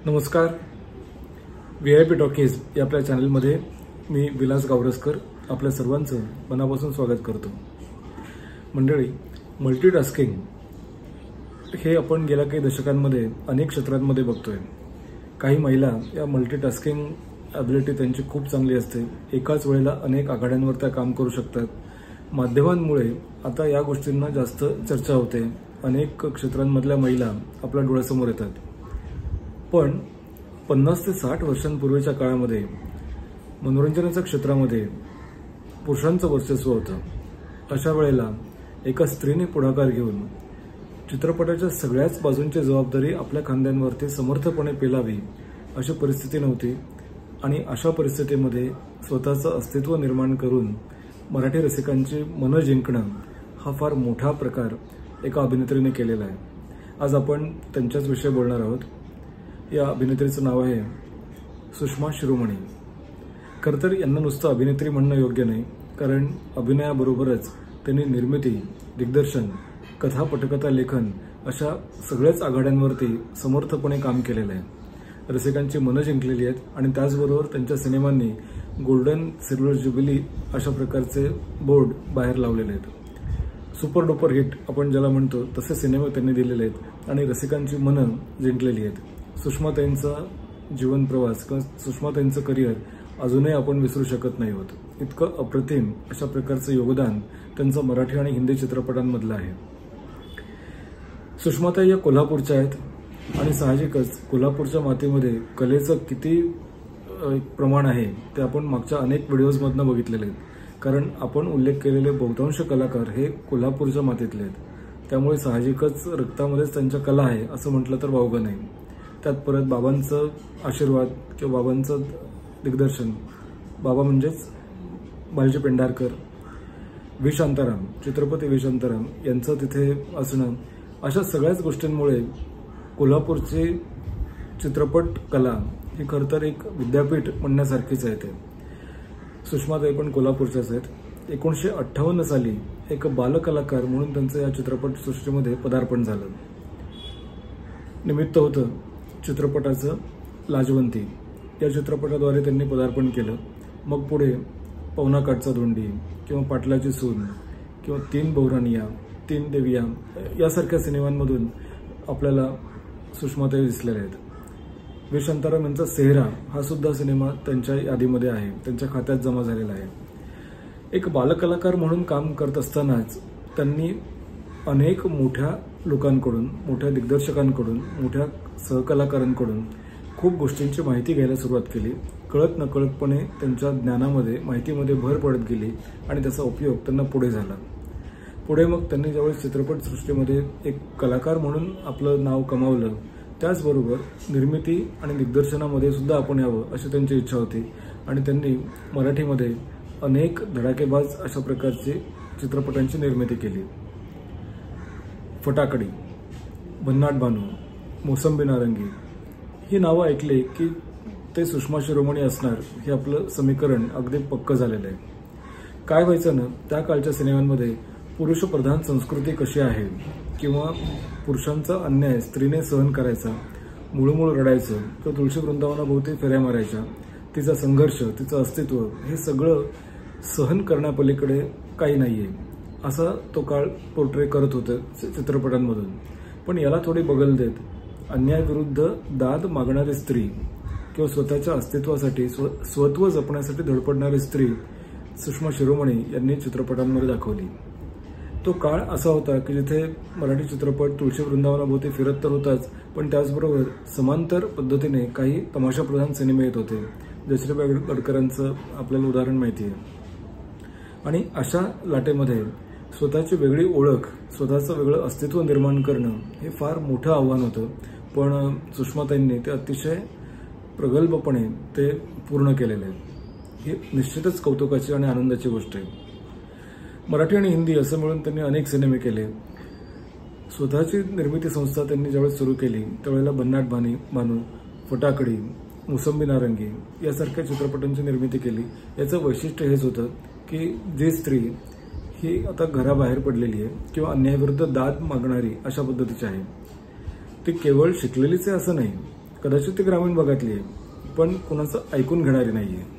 नमस्कार. VIP talkies या आपल्या चॅनलमध्ये मी विलास गावरसकर आपल्या सर्वांचं मनापासून स्वागत करतो. मंडळी, मल्टीटास्किंग हे आपण गेल्या काही दशकांमध्ये अनेक क्षेत्रांमध्ये बघतोय. काही महिला या मल्टीटास्किंग ॲबिलिटी त्यांची खूप चांगली असते. एकाच वेळेला अनेक आघाड्यांवर त्या काम करू शकतात. माध्यमांमुळे आता या गोष्टींना जास्त चर्चा होते. अनेक क्षेत्रांमधल्या महिला आपल्या डोळ्यासमोर येतात. पण 50 ते 60 वर्षांपूर्वीच्या काळामध्ये मनोरंजनाच्या क्षेत्रामध्ये पुरुषांचं वर्चस्व होतं. अशा वेळेला एका स्त्रीने पुढाकार घेऊन चित्रपटाच्या सगळ्याच बाजूंची जबाबदारी आपल्या खांद्यांवरती समर्थपणे पेलावी अशी परिस्थिती नव्हती. आणि अशा परिस्थितीमध्ये स्वतःचं अस्तित्व निर्माण करून मराठी रसिकांची मनं जिंकणं हा फार मोठा प्रकार एका अभिनेत्रीने केलेला आहे. आज आपण त्यांच्याच विषयी बोलणार आहोत. या अभिनेत्रीचं नाव आहे सुषमा शिरोमणी. खरं तर यांना नुसतं अभिनेत्री म्हणणं योग्य नाही, कारण अभिनयाबरोबरच त्यांनी निर्मिती, दिग्दर्शन, कथा, पटकथा, लेखन अशा सगळ्याच आघाड्यांवरती समर्थपणे काम केलेलं आहे. रसिकांची मनं जिंकलेली आहेत आणि त्याचबरोबर त्यांच्या सिनेमांनी गोल्डन सिल्वर ज्युबिली अशा प्रकारचे बोर्ड बाहेर लावलेले आहेत. सुपर डुपर हिट आपण ज्याला म्हणतो तसे सिनेमे त्यांनी दिलेले आहेत आणि रसिकांची मनं जिंकलेली आहेत. सुषमाताईंचा जीवन प्रवास किंवा सुषमाताईंचं करिअर अजूनही आपण विसरू शकत नाही आहोत. इतकं अप्रतिम अशा प्रकारचं योगदान त्यांचं मराठी आणि हिंदी चित्रपटांमधलं आहे. सुषमाताई या कोल्हापूरच्या आहेत आणि साहजिकच कोल्हापूरच्या मातीमध्ये कलेचं किती प्रमाण आहे ते आपण मागच्या अनेक व्हिडिओजमधनं बघितलेले आहेत. कारण आपण उल्लेख केलेले बहुतांश कलाकार हे कोल्हापूरच्या मातीतले आहेत. त्यामुळे साहजिकच रक्तामध्येच त्यांच्या कला आहे असं म्हटलं तर वावगं नाही. त्यात परत बाबांचं आशीर्वाद किंवा बाबांचं दिग्दर्शन, बाबा म्हणजेच बालजी पेंढारकर, व्ही शांताराम, चित्रपती व्ही शांताराम यांचं तिथे असणं, अशा सगळ्याच गोष्टींमुळे कोल्हापूरची चित्रपट कला ही खरं तर एक विद्यापीठ म्हणण्यासारखीच आहे. ते सुषमाताई पण कोल्हापूरच्याच आहेत. 1958 साली एक बालकलाकार म्हणून त्यांचं या चित्रपटसृष्टीमध्ये पदार्पण झालं. निमित्त होतं चित्रपटाचं लाजवंती. या चित्रपटाद्वारे त्यांनी पदार्पण केलं. मग पुढे पवना काठचा धोंडी किंवा पाटलाची सून किंवा 3 बहुरानिया, 3 देविया यासारख्या सिनेमांमधून आपल्याला सुषमाताई दिसलेल्या आहेत. व्ही शांताराम यांचा सेहरा हा सुद्धा सिनेमा त्यांच्या यादीमध्ये आहे, त्यांच्या खात्यात जमा झालेला आहे. एक बालकलाकार म्हणून काम करत असतानाच त्यांनी अनेक मोठ्या लोकांकडून, मोठ्या दिग्दर्शकांकडून, मोठ्या सहकलाकारांकडून खूप गोष्टींची माहिती घ्यायला सुरुवात केली. कळत नकळतपणे त्यांच्या ज्ञानामध्ये, माहितीमध्ये भर पडत गेली आणि त्याचा उपयोग त्यांना पुढे झाला. पुढे मग त्यांनी ज्यावेळेस चित्रपटसृष्टीमध्ये एक कलाकार म्हणून आपलं नाव कमावलं, त्याचबरोबर निर्मिती आणि दिग्दर्शनामध्ये सुद्धा आपण यावं अशी त्यांची इच्छा होती. आणि त्यांनी मराठीमध्ये अनेक धडाकेबाज अशा प्रकारची चित्रपटांची निर्मिती केली. फटाकडी, भन्नाट भानू, मोसंबी नारंगी ही नावं ऐकली की ते सुषमा शिरोमणी असणार हे आपलं समीकरण अगदी पक्कं झालेलं आहे. काय व्हायचं ना, त्या काळच्या सिनेमांमध्ये पुरुषप्रधान संस्कृती कशी आहे किंवा पुरुषांचा अन्याय स्त्रीने सहन करायचा, मुळूमुळू रडायचं किंवा तुळशी वृंदावनाभोवती फेऱ्या मारायच्या, तिचा संघर्ष, तिचं अस्तित्व हे सगळं सहन करण्यापलीकडे काही नाहीये असा तो काळ पोर्ट्रे करत होतं चित्रपटांमधून. पण याला थोडी बगल देत अन्यायाविरुद्ध दाद मागणारी स्त्री किंवा स्वतःच्या अस्तित्वासाठी, स्वत्व जपण्यासाठी धडपडणारी स्त्री सुषमा शिरोमणी यांनी चित्रपटांमध्ये दाखवली. तो काळ असा होता की जिथे मराठी चित्रपट तुळशी वृंदावनाभोवती फिरत तर होताच, पण त्याचबरोबर समांतर पद्धतीने काही तमाशाप्रधान सिनेमे येत होते. जयश्रीबाई गडकरांचं आपल्याला उदाहरण माहिती आहे. आणि अशा लाटेमध्ये स्वतःची वेगळी ओळख, स्वतःचं वेगळं अस्तित्व निर्माण करणं हे फार मोठं आव्हान होतं. पण सुषमाताईंनी ते अतिशय प्रगल्भपणे ते पूर्ण केलेलं आहे. ही निश्चितच कौतुकाची आणि आनंदाची गोष्ट आहे. मराठी आणि हिंदी असं मिळून त्यांनी अनेक सिनेमे केले. स्वतःची निर्मिती संस्था त्यांनी ज्यावेळेस सुरू केली त्यावेळेला भन्नाट भानू, फटाकडी, मोसंबी नारंगी यासारख्या चित्रपटांची निर्मिती केली. याचं वैशिष्ट्य हेच होतं की जी स्त्री ही आता घराबाहेर पडलेली आहे किंवा अन्यायाविरुद्ध दाद मागणारी अशा पद्धतीची आहे, ती केवळ शिकलेलीच आहे असं नाही, कदाचित ती ग्रामीण भागातली आहे, पण कुणाचं ऐकून घेणारी नाही आहे.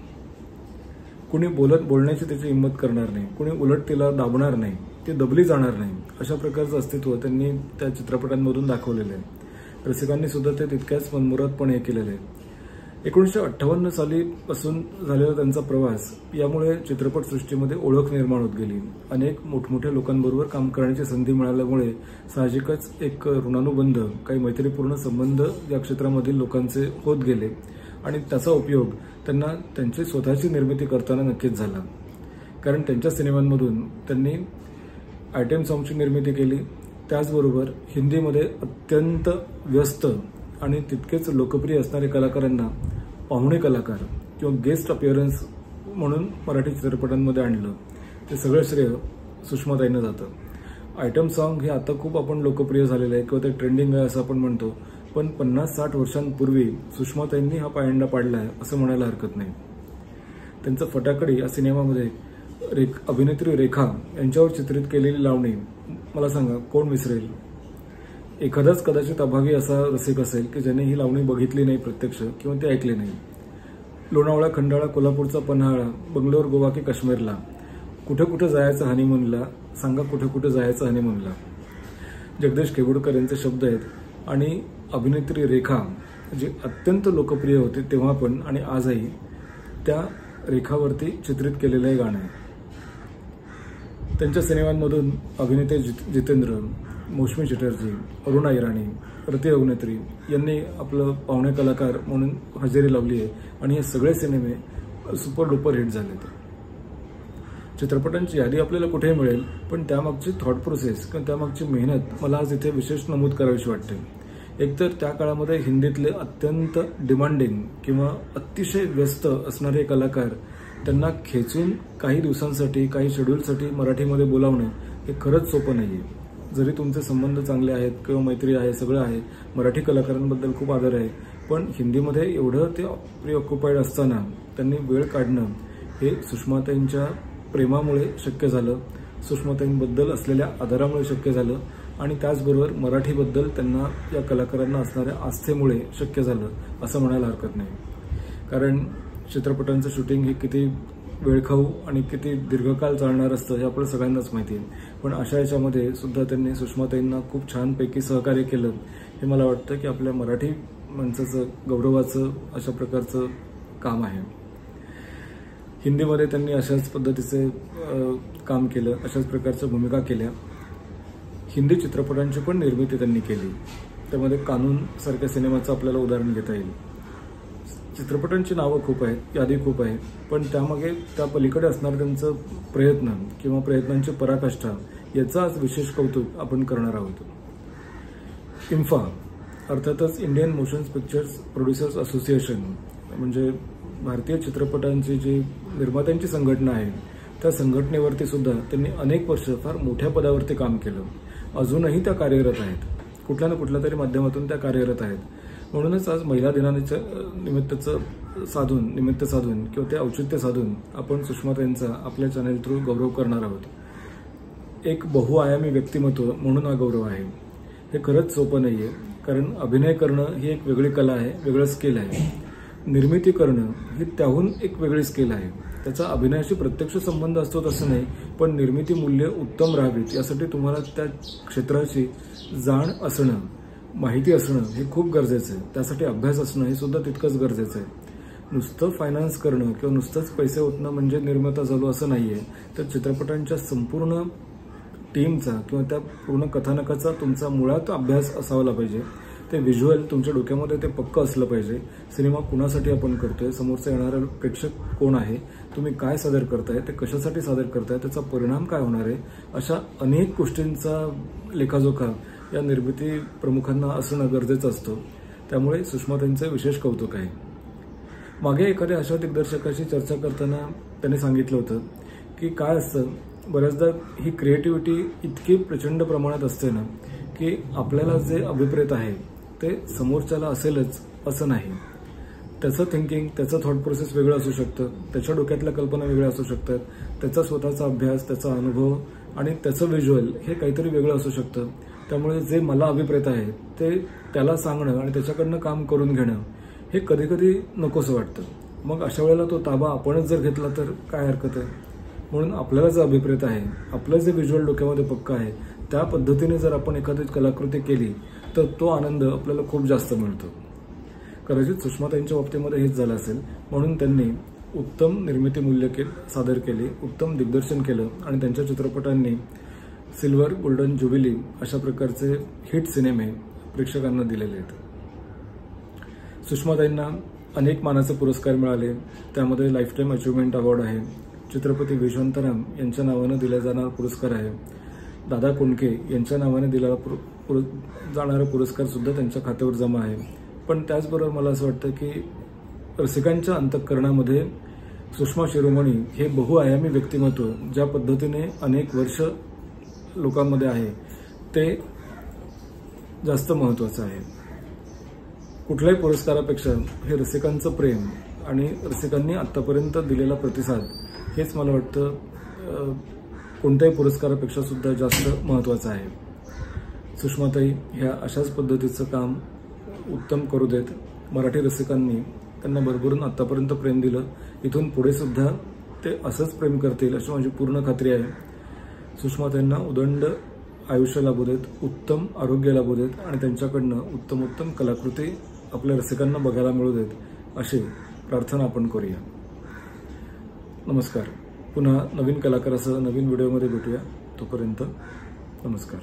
कुणी बोलण्याची त्याची हिंमत करणार नाही, कुणी उलट तिला दाबणार नाही, ती दबली जाणार नाही, अशा प्रकारचं अस्तित्व त्यांनी त्या चित्रपटांमधून दाखवलेलं आहे. रसिकांनी सुद्धा ते तितक्याच मनमुरादपणे केलेलं आहे. 1958 सालीपासून झालेला त्यांचा प्रवास यामुळे चित्रपटसृष्टीमध्ये ओळख निर्माण होत गेली. अनेक मोठमोठ्या लोकांबरोबर काम करण्याची संधी मिळाल्यामुळे साहजिकच एक ऋणानुबंध, काही मैत्रीपूर्ण संबंध या क्षेत्रामधील लोकांचे होत गेले आणि त्याचा उपयोग त्यांना त्यांची स्वतःची निर्मिती करताना नक्कीच झाला. कारण त्यांच्या सिनेमांमधून त्यांनी आयटम सॉंगची निर्मिती केली, त्याचबरोबर हिंदीमध्ये अत्यंत व्यस्त आणि तितकेच लोकप्रिय असणारे कलाकारांना पाहुणे कलाकार किंवा गेस्ट अपीअरन्स म्हणून मराठी चित्रपटांमध्ये आणलं. ते सगळं श्रेय सुषमाताईंना जातं. आयटम सॉन्ग हे आता खूप आपण लोकप्रिय झालेलं आहे किंवा ते ट्रेंडिंग आहे असं आपण म्हणतो, पण 50-60 वर्षांपूर्वी सुषमाताईंनी हा पायंडा पाडला आहे असं म्हणायला हरकत नाही. त्यांचं फटाकडी या सिनेमामध्ये अभिनेत्री रेखा यांच्यावर चित्रित केलेली लावणी मला सांगा कोण विसरेल. एखादाच कदाचित अभागी असा रसिक असेल की ज्याने ही लावणी बघितली नाही प्रत्यक्ष किंवा ती ऐकली नाही. लोणावळा, खंडाळा, कोल्हापूरचा पन्हाळा, बंगलोर, गोवा की काश्मीरला, कुठे कुठे जायचं हनीमूनला, सांगा कुठे कुठे जायचं हनीमूनला. जगदीश केवुडकर यांचे शब्द आहेत आणि अभिनेत्री रेखा जी अत्यंत लोकप्रिय होती तेव्हा पण आणि आजही, त्या रेखावरती चित्रित केलेलं हे गाणं आहे. त्यांच्या सिनेमांमधून अभिनेते जितेंद्र, मौसमी चटर्जी, अरुणा इराणी, रती अभिनेत्री यांनी आपलं पाहुणे कलाकार म्हणून हजेरी लावली आहे आणि हे सगळे सिनेमे सुपर डुपर हिट झालेत. चित्रपटांची यादी आपल्याला कुठेही मिळेल, पण त्यामागची थॉट प्रोसेस किंवा त्यामागची मेहनत मला आज इथे विशेष नमूद करावीशी वाटते. एकतर त्या काळामध्ये हिंदीतले अत्यंत डिमांडिंग किंवा अतिशय व्यस्त असणारे कलाकार त्यांना खेचून काही दिवसांसाठी, काही शेड्यूलसाठी मराठीमध्ये बोलावणं हे खरंच सोपं नाही आहे. जरी तुमचे संबंध चांगले आहेत किंवा मैत्री आहे, सगळं आहे, मराठी कलाकारांबद्दल खूप आदर आहे, पण हिंदीमध्ये एवढं ते प्रीऑक्युपाईड असताना त्यांनी वेळ काढणं हे सुषमाताईंच्या प्रेमामुळे शक्य झालं, सुषमाताईंबद्दल असलेल्या आदरामुळे शक्य झालं आणि त्याचबरोबर मराठीबद्दल त्यांना, या कलाकारांना असणाऱ्या आस्थेमुळे शक्य झालं असं म्हणायला हरकत नाही. कारण चित्रपटांचं शूटिंग हे किती वेळखाऊ आणि किती दीर्घकाळ चालणार असतं हे आपल्याला सगळ्यांनाच माहिती आहे, पण अशा याच्यामध्ये सुद्धा त्यांनी सुषमाताईंना खूप छानपैकी सहकार्य केलं. हे मला वाटतं की आपल्या मराठी माणसाचं गौरवाचं अशा प्रकारचं काम आहे. हिंदीमध्ये त्यांनी अशाच पद्धतीचे काम केलं, अशाच प्रकारच्या भूमिका केल्या. हिंदी चित्रपटांची पण निर्मिती त्यांनी केली. त्यामध्ये कानून सारख्या सिनेमाचं आपल्याला उदाहरण घेता येईल. चित्रपटांची नावं खूप आहेत, यादी खूप आहे, पण त्यामागे त्या पलीकडे असणारं त्यांचं प्रयत्न किंवा प्रयत्नांची पराकाष्ठा याचं आज विशेष कौतुक आपण करणार आहोत. इन्फा अर्थातच Indian motion pictures producers association म्हणजे भारतीय चित्रपटांची जी निर्मात्यांची संघटना आहे, त्या संघटनेवरती सुद्धा त्यांनी अनेक वर्ष फार मोठ्या पदावरती काम केलं. अजूनही त्या कार्यरत आहेत, कुठल्या ना कुठल्या तरी माध्यमातून त्या कार्यरत आहेत. म्हणूनच आज महिला दिनाच्या निमित्त साधून किंवा ते औचित्य साधून आपण सुषमाताईंचा आपल्या चॅनल थ्रू गौरव करणार आहोत. एक बहुआयामी व्यक्तिमत्व म्हणून हा गौरव आहे. हे खरंच सोपं नाही आहे, कारण अभिनय करणं ही एक वेगळी कला आहे, वेगळं स्किल आहे. निर्मिती करणं ही त्याहून एक वेगळी स्किल आहे. त्याचा अभिनयाशी प्रत्यक्ष संबंध असतो तसं नाही, पण निर्मिती मूल्य उत्तम राहावीत यासाठी तुम्हाला त्या क्षेत्राची जाण असणं, माहिती असणं हे खूप गरजेचं आहे. त्यासाठी अभ्यास असणं हे सुद्धा तितकंच गरजेचं आहे. नुसतं फायनान्स करणं किंवा नुसतंच पैसे ओतणं म्हणजे निर्माता झालो असं नाही आहे. तर चित्रपटांच्या संपूर्ण टीमचा किंवा त्या पूर्ण कथानकाचा तुमचा मुळात अभ्यास असावला पाहिजे. ते व्हिज्युअल तुमच्या डोक्यामध्ये ते पक्कं असलं पाहिजे. सिनेमा कुणासाठी आपण करतोय, समोरचा येणारा प्रेक्षक कोण आहे, तुम्ही काय सादर करताय, ते कशासाठी सादर करताय, त्याचा परिणाम काय होणार आहे, अशा अनेक गोष्टींचा लेखाजोखा या निर्मिती प्रमुखांना असणं गरजेचं असतं. त्यामुळे सुषमाताईंचं विशेष कौतुक आहे. मागे एखाद्या अशा दिग्दर्शकाशी चर्चा करताना त्यांनी सांगितलं होतं की काय असतं, बऱ्याचदा ही क्रिएटिव्हिटी इतकी प्रचंड प्रमाणात असते ना की आपल्याला जे अभिप्रेत आहे ते समोरच्याला असेलच असं नाही. त्याचं थिंकिंग, त्याचं थॉट प्रोसेस वेगळं असू शकतं, त्याच्या डोक्यातल्या कल्पना वेगळ्या असू शकतात, त्याचा स्वतःचा अभ्यास, त्याचा अनुभव आणि त्याचं व्हिज्युअल हे काहीतरी वेगळं असू शकतं. त्यामुळे जे मला अभिप्रेत आहे ते त्याला सांगणं आणि त्याच्याकडनं काम करून घेणं हे कधी कधी नकोसं वाटतं. मग अशा वेळेला तो ताबा आपणच जर घेतला तर काय हरकत आहे. म्हणून आपल्याला जे अभिप्रेत आहे, आपलं जे व्हिज्युअल डोक्यामध्ये पक्का आहे, त्या पद्धतीने जर आपण एखादी कलाकृती केली तर तो आनंद आपल्याला खूप जास्त मिळतो. कदाचित सुषमाताईंच्या बाबतीमध्ये हेच झालं असेल. म्हणून त्यांनी उत्तम निर्मिती मूल्य सादर केले, उत्तम दिग्दर्शन केलं आणि त्यांच्या चित्रपटांनी सिल्वर, गोल्डन ज्युबिली अशा प्रकारचे हिट सिनेमे प्रेक्षकांना दिलेले आहेत. सुषमाताईंना अनेक मानाचे पुरस्कार मिळाले. त्यामध्ये लाईफ टाईम अचिव्हमेंट अवॉर्ड आहे, चित्रपती विश्वंतराम यांच्या नावाने दिला जाणारा पुरस्कार आहे, दादा कोंडके यांच्या नावाने दिला जाणारा पुरस्कार सुद्धा त्यांच्या खात्यावर जमा आहे. पण त्याचबरोबर मला असं वाटतं की रसिकांच्या अंतःकरणामध्ये सुषमा शिरोमणी हे बहुआयामी व्यक्तिमत्व ज्या पद्धतीने अनेक वर्ष लोकांमध्ये आहे ते जास्त महत्त्वाचं आहे. कुठल्याही पुरस्कारापेक्षा हे रसिकांचं प्रेम आणि रसिकांनी आत्तापर्यंत दिलेला प्रतिसाद हेच मला वाटतं कोणत्याही पुरस्कारापेक्षा सुद्धा जास्त महत्त्वाचं आहे. सुषमाताई ह्या अशाच पद्धतीचं काम उत्तम करू देत. मराठी रसिकांनी त्यांना भरभरून आत्तापर्यंत प्रेम दिलं, इथून पुढे सुद्धा ते असंच प्रेम करतील अशी माझी पूर्ण खात्री आहे. सुषमाताईंना उदंड आयुष्य लाभू देत, उत्तम आरोग्य लाभू देत आणि त्यांच्याकडनं उत्तम उत्तम कलाकृती आपल्या रसिकांना बघायला मिळू देत अशी प्रार्थना आपण करूया. नमस्कार. पुन्हा नवीन कलाकारासह नवीन व्हिडिओमध्ये भेटूया. तोपर्यंत नमस्कार.